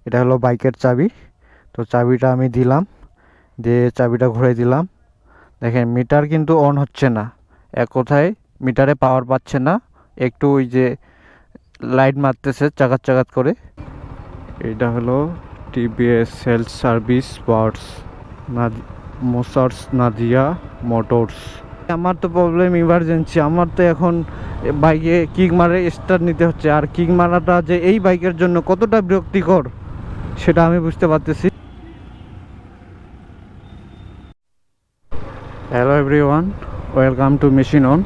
এটা হলো বাইকের চাবি। তো চাবিটা আমি দিলাম, দিয়ে চাবিটা ঘুরে দিলাম। দেখেন মিটার কিন্তু অন হচ্ছে না, এক কথায় মিটারে পাওয়ার পাচ্ছে না, একটু ওই যে লাইট মারতেছে চাকাত চাকাত করে। এটা হলো TVS sales service works, messrs Nadia motors. আমার তো প্রবলেম ইমার্জেন্সি, আমার তো এখন বাইকে কিক মারে স্টার্ট নিতে হচ্ছে, আর কিক মারাটা যে এই বাইকের জন্য কতটা বিরক্তিকর সেটা আমি বুঝতে পারতেছি। Hello everyone, welcome to machine on.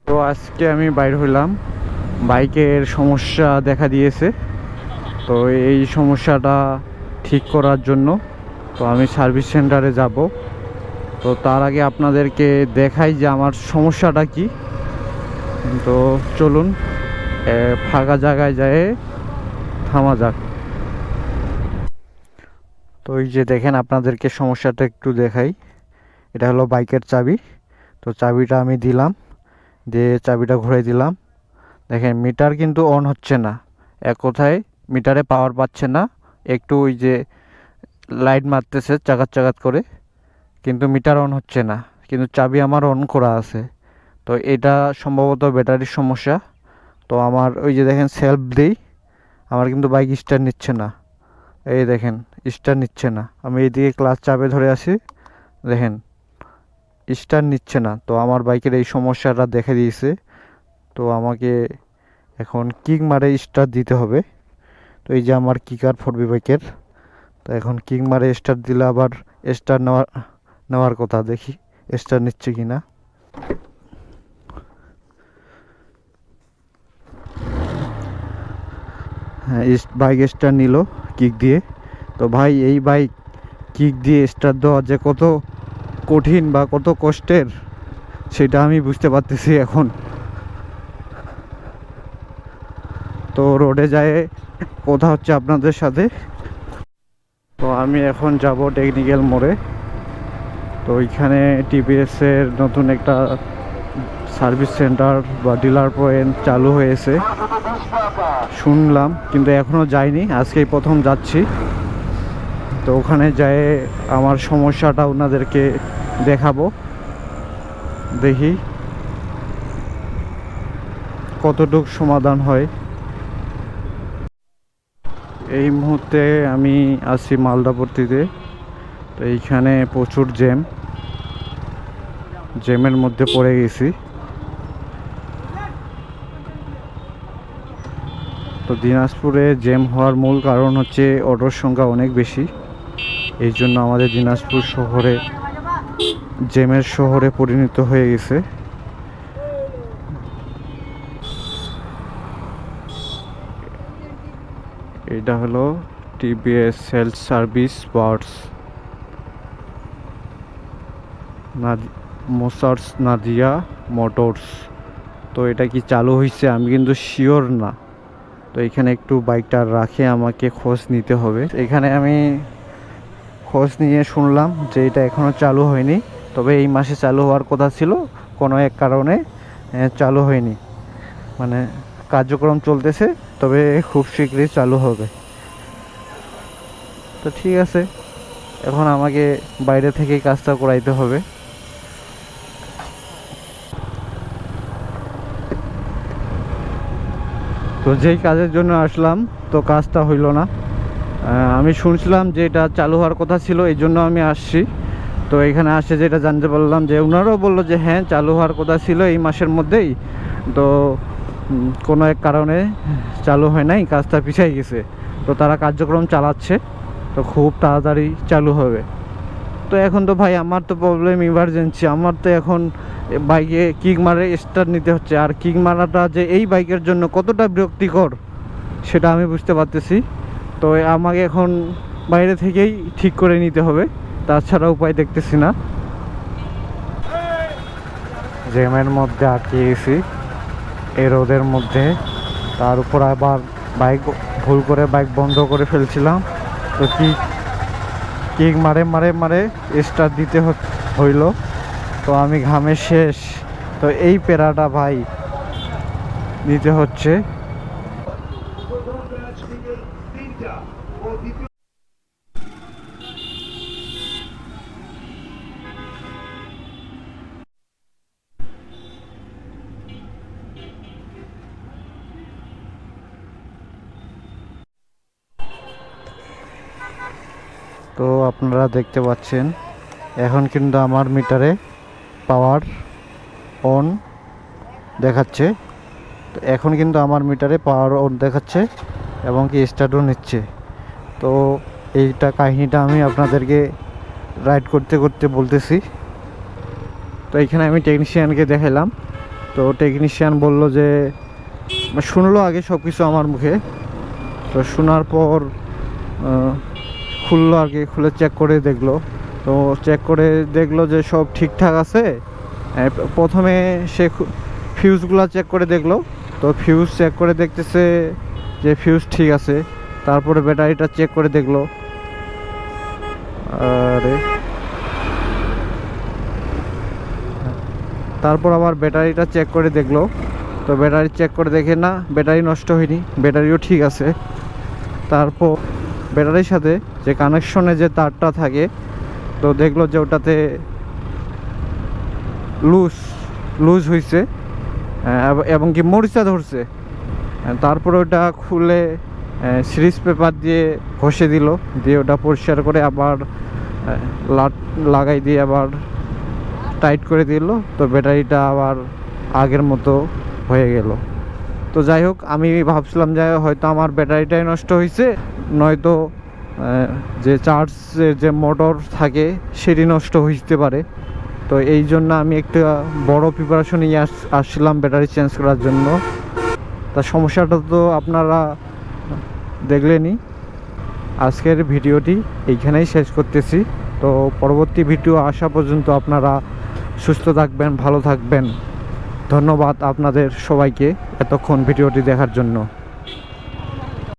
তো আজকে আমি বাইর হইলাম, বাইকের সমস্যা দেখা দিয়েছে। তো এই সমস্যাটা ঠিক করার জন্য তো আমি সার্ভিস সেন্টারে যাব। তো তার আগে আপনাদেরকে দেখাই যে আমার সমস্যাটা কি। তো চলুন ফাঁকা জায়গায় যেয়ে থামা যাক। তো এই যে দেখেন, আপনাদেরকে সমস্যাটা একটু দেখাই। এটা হলো বাইকের চাবি। তো চাবিটা আমি দিলাম, দিয়ে চাবিটা ঘুরে দিলাম। দেখেন মিটার কিন্তু অন হচ্ছে না, এক কথায় মিটারে পাওয়ার পাচ্ছে না, একটু ওই যে লাইট মারতেছে চাকাত চাকাত করে, কিন্তু মিটার অন হচ্ছে না, কিন্তু চাবি আমার অন করা আছে। তো এটা সম্ভবত ব্যাটারির সমস্যা। তো আমার ওই যে দেখেন সেলফ দিই, আমার কিন্তু বাইক স্টার্ট নিচ্ছে না। এই দেখেন স্টার্ট নিচ্ছে না, আমি এইদিকে ক্লাচ চাপে ধরে আছি, দেখেন স্টার্ট নিচ্ছে না। তো আমার বাইকের এই সমস্যাটা দেখে দিয়েছে। তো আমাকে এখন কিক মারে স্টার্ট দিতে হবে। তো এই যে আমার কিকার 4B বাইকের, তো এখন কিক মারে স্টার্ট দিলে আবার স্টার্ট নেওয়ার কথা, দেখি স্টার্ট নিচ্ছে কিনা। হ্যাঁ, বাইক স্টার্ট নিল কিক দিয়ে। তো ভাই এই বাইক কিক দিয়ে স্টার্ট দেওয়া যে কত কঠিন বা কত কষ্টের সেটা আমি বুঝতে পারতেছি এখন। তো রোডে যায় কথা হচ্ছে আপনাদের সাথে। তো আমি এখন যাব টেকনিক্যাল মোড়ে। তো ওইখানে টিভিএসের নতুন একটা সার্ভিস সেন্টার বা ডিলার পয়েন্ট চালু হয়েছে শুনলাম, কিন্তু এখনও যাইনি, আজকেই প্রথম যাচ্ছি। তো ওখানে যেয়ে আমার সমস্যাটা ওনাদেরকে দেখাবো, দেখি কতটুকু সমাধান হয়। এই মুহূর্তে আমি আছি মালদাপট্টিতে। তো এইখানে প্রচুর জ্যামের মধ্যে পড়ে গেছি। তো দিনাজপুরে জ্যাম হওয়ার মূল কারণ হচ্ছে অটোর সংখ্যা অনেক বেশি, এই জন্য আমাদের দিনাজপুর শহরে জ্যামের শহরে পরিণত হয়ে গেছে। এটা হলো TVS sales service works, messrs Nadia motors. তো এটা কি চালু হয়েছে আমি কিন্তু শিওর না। তো এখানে একটু বাইকটা রাখে আমাকে খোঁজ নিতে হবে। এখানে আমি খোঁজ নিয়ে শুনলাম যে এটা এখনও চালু হয়নি, তবে এই মাসে চালু হওয়ার কথা ছিল, কোনো এক কারণে চালু হয়নি। মানে কার্যক্রম চলতেছে, তবে খুব শীঘ্রই চালু হবে। তো ঠিক আছে, এখন আমাকে বাইরে থেকেই কাজটা করাইতে হবে। তো যেই কাজের জন্য আসলাম, তো কাজটা হইল না। আমি শুনছিলাম যে এটা চালু হওয়ার কথা ছিল, এই জন্য আমি আসছি। তো এখানে আসে যেটা জানতে পারলাম যে ওনারাও বললো যে হ্যাঁ চালু হওয়ার কথা ছিল এই মাসের মধ্যেই, তো কোনো এক কারণে চালু হয় নাই, কাজটা পিছাই গেছে। তো তারা কার্যক্রম চালাচ্ছে, তো খুব তাড়াতাড়ি চালু হবে। তো এখন তো ভাই আমার তো প্রবলেম ইমার্জেন্সি, আমার তো এখন বাইকে কিক মারে স্টার্ট নিতে হচ্ছে, আর কিক মারাটা যে এই বাইকের জন্য কতটা বিরক্তিকর সেটা আমি বুঝতে পারতেছি। তো আমাকে এখন বাইরে থেকেই ঠিক করে নিতে হবে, তাছাড়া উপায় দেখতেছি না। জ্যামের মধ্যে আটকে গেছি এই রোদের মধ্যে, তার উপর আবার ভুল করে বাইক বন্ধ করে ফেলছিলাম। তো কিক মারে মারে মারে স্টার্ট দিতে হইল। তো আমি ঘামে শেষ, তো এই প্যারাটা ভাই নিতে হচ্ছে। তো আপনারা দেখতে পাচ্ছেন এখন কিন্তু আমার মিটারে পাওয়ার অন দেখাচ্ছে। তো এখন কিন্তু আমার মিটারে পাওয়ার অন দেখাচ্ছে এবং কি স্টার্টও নিচ্ছে। তো এইটা কাহিনীটা আমি আপনাদেরকে রাইড করতে করতে বলতেছি। তো এখানে আমি টেকনিশিয়ানকে দেখাইলাম। তো টেকনিশিয়ান বলল যে শুনলো আগে সব কিছু আমার মুখে। তো শোনার পর খুললো আর কি, খুলে চেক করে দেখলো। তো চেক করে দেখলো যে সব ঠিকঠাক আছে। প্রথমে সে ফিউজগুলো চেক করে দেখলো। তো ফিউজ চেক করে দেখতেছে যে ফিউজ ঠিক আছে। তারপরে ব্যাটারিটা চেক করে দেখলো। তারপর আবার ব্যাটারিটা চেক করে দেখলো। তো ব্যাটারি চেক করে দেখে না, ব্যাটারি নষ্ট হয়নি, ব্যাটারিও ঠিক আছে। তারপর ব্যাটারির সাথে যে কানেকশনে যে তারটা থাকে, তো দেখলো যে ওটাতে লুজ হয়েছে এবং কি মরিচা ধরছে। তারপরে ওটা খুলে সিরিজ পেপার দিয়ে ঘষে দিল, দিয়ে ওটা পরিষ্কার করে আবার লাগাই দিয়ে আবার টাইট করে দিল। তো ব্যাটারিটা আবার আগের মতো হয়ে গেল। তো যাই হোক, আমি ভাবছিলাম যে হয়তো আমার ব্যাটারিটাই নষ্ট হয়েছে, নয়তো যে চার্জের যে মোটর থাকে সেটি নষ্ট হইতে পারে। তো এই জন্য আমি একটা বড় প্রিপারেশন নিয়ে আসছিলাম ব্যাটারি চেঞ্জ করার জন্য। তা সমস্যাটা তো আপনারা দেখলেনই। আজকের ভিডিওটি এইখানেই শেষ করতেছি। তো পরবর্তী ভিডিও আসা পর্যন্ত আপনারা সুস্থ থাকবেন, ভালো থাকবেন। ধন্যবাদ আপনাদের সবাইকে এতক্ষণ ভিডিওটি দেখার জন্য।